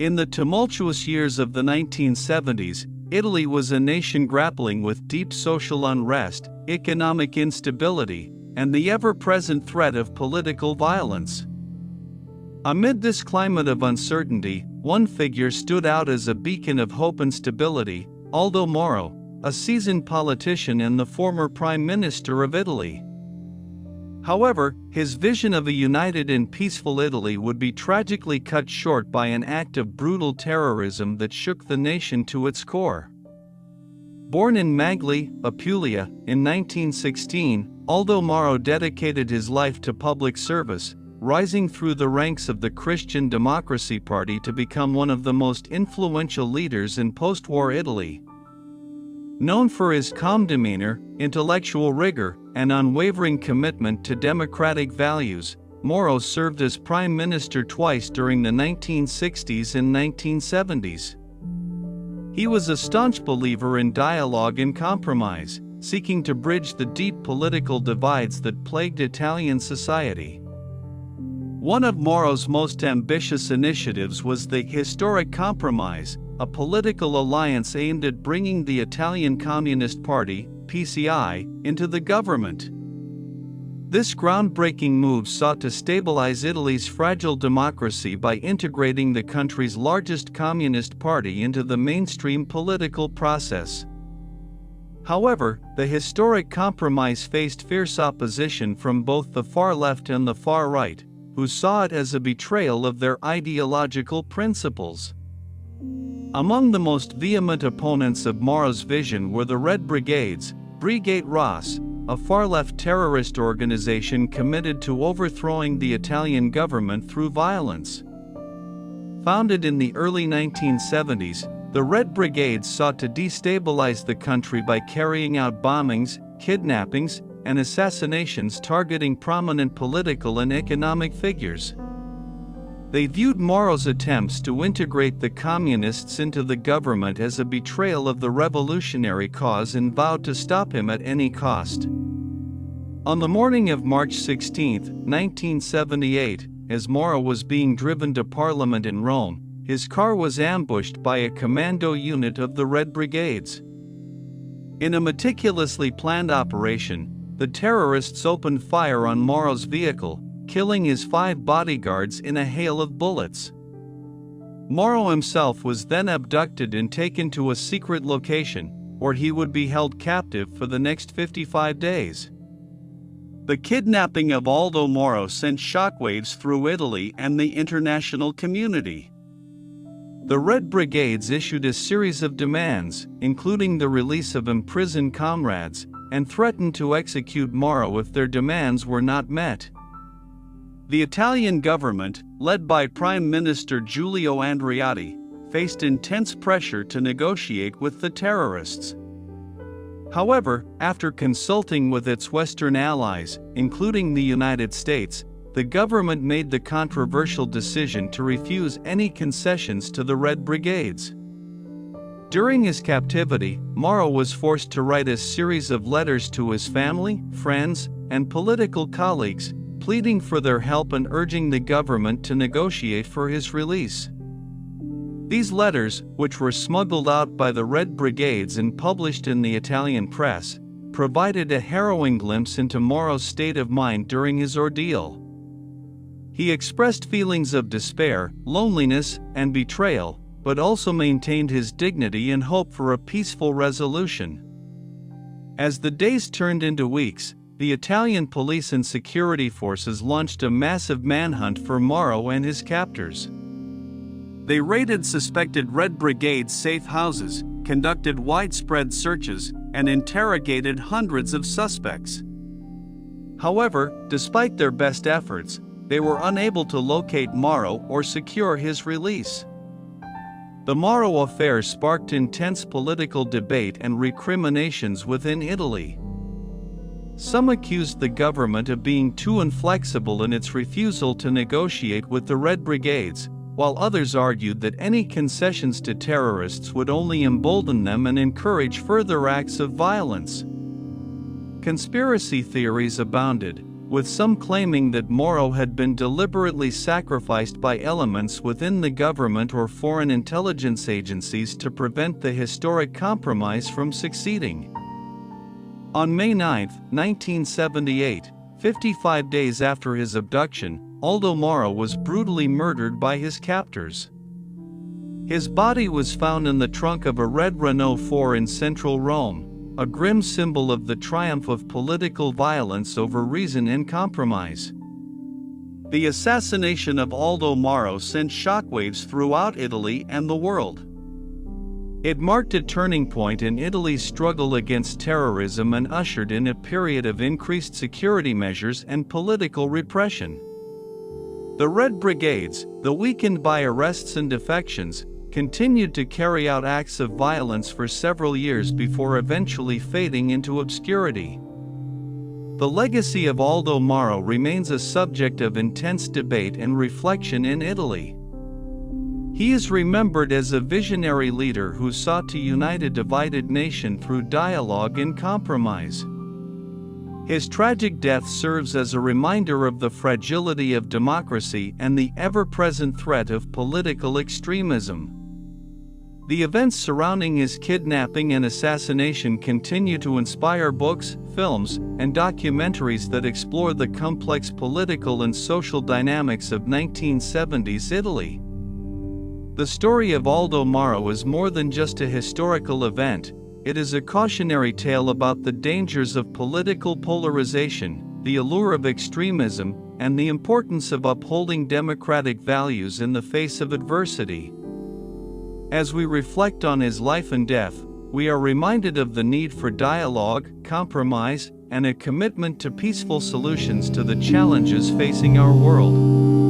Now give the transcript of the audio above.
In the tumultuous years of the 1970s, Italy was a nation grappling with deep social unrest, economic instability, and the ever-present threat of political violence. Amid this climate of uncertainty, one figure stood out as a beacon of hope and stability: Aldo Moro, a seasoned politician and the former Prime Minister of Italy. However, his vision of a united and peaceful Italy would be tragically cut short by an act of brutal terrorism that shook the nation to its core. Born in Magli, Apulia, in 1916, Aldo Moro dedicated his life to public service, rising through the ranks of the Christian Democracy Party to become one of the most influential leaders in post-war Italy. Known for his calm demeanor, intellectual rigor, and unwavering commitment to democratic values, Moro served as prime minister twice during the 1960s and 1970s. He was a staunch believer in dialogue and compromise, seeking to bridge the deep political divides that plagued Italian society. One of Moro's most ambitious initiatives was the Historic Compromise, a political alliance aimed at bringing the Italian Communist Party, PCI, into the government. This groundbreaking move sought to stabilize Italy's fragile democracy by integrating the country's largest communist party into the mainstream political process. However, the Historic Compromise faced fierce opposition from both the far left and the far right, who saw it as a betrayal of their ideological principles. Among the most vehement opponents of Moro's vision were the Red Brigades, Brigate Rosse, a far-left terrorist organization committed to overthrowing the Italian government through violence. Founded in the early 1970s, the Red Brigades sought to destabilize the country by carrying out bombings, kidnappings, and assassinations targeting prominent political and economic figures. They viewed Moro's attempts to integrate the communists into the government as a betrayal of the revolutionary cause and vowed to stop him at any cost. On the morning of March 16, 1978, as Moro was being driven to Parliament in Rome, his car was ambushed by a commando unit of the Red Brigades. In a meticulously planned operation, the terrorists opened fire on Moro's vehicle, killing his 5 bodyguards in a hail of bullets. Moro himself was then abducted and taken to a secret location, where he would be held captive for the next 55 days. The kidnapping of Aldo Moro sent shockwaves through Italy and the international community. The Red Brigades issued a series of demands, including the release of imprisoned comrades, and threatened to execute Moro if their demands were not met. The Italian government, led by Prime Minister Giulio Andreotti, faced intense pressure to negotiate with the terrorists. However, after consulting with its Western allies, including the United States, the government made the controversial decision to refuse any concessions to the Red Brigades. During his captivity, Moro was forced to write a series of letters to his family, friends, and political colleagues, pleading for their help and urging the government to negotiate for his release. These letters, which were smuggled out by the Red Brigades and published in the Italian press, provided a harrowing glimpse into Moro's state of mind during his ordeal. He expressed feelings of despair, loneliness, and betrayal, but also maintained his dignity and hope for a peaceful resolution. As the days turned into weeks, the Italian police and security forces launched a massive manhunt for Moro and his captors. They raided suspected Red Brigade safe houses, conducted widespread searches, and interrogated hundreds of suspects. However, despite their best efforts, they were unable to locate Moro or secure his release. The Moro affair sparked intense political debate and recriminations within Italy. Some accused the government of being too inflexible in its refusal to negotiate with the Red Brigades, while others argued that any concessions to terrorists would only embolden them and encourage further acts of violence. Conspiracy theories abounded, with some claiming that Moro had been deliberately sacrificed by elements within the government or foreign intelligence agencies to prevent the historic compromise from succeeding. On May 9, 1978, 55 days after his abduction, Aldo Moro was brutally murdered by his captors. His body was found in the trunk of a red Renault 4 in central Rome, a grim symbol of the triumph of political violence over reason and compromise. The assassination of Aldo Moro sent shockwaves throughout Italy and the world. It marked a turning point in Italy's struggle against terrorism and ushered in a period of increased security measures and political repression. The Red Brigades, though weakened by arrests and defections, continued to carry out acts of violence for several years before eventually fading into obscurity. The legacy of Aldo Moro remains a subject of intense debate and reflection in Italy. He is remembered as a visionary leader who sought to unite a divided nation through dialogue and compromise. His tragic death serves as a reminder of the fragility of democracy and the ever-present threat of political extremism. The events surrounding his kidnapping and assassination continue to inspire books, films, and documentaries that explore the complex political and social dynamics of 1970s Italy. The story of Aldo Moro is more than just a historical event, it is a cautionary tale about the dangers of political polarization, the allure of extremism, and the importance of upholding democratic values in the face of adversity. As we reflect on his life and death, we are reminded of the need for dialogue, compromise, and a commitment to peaceful solutions to the challenges facing our world.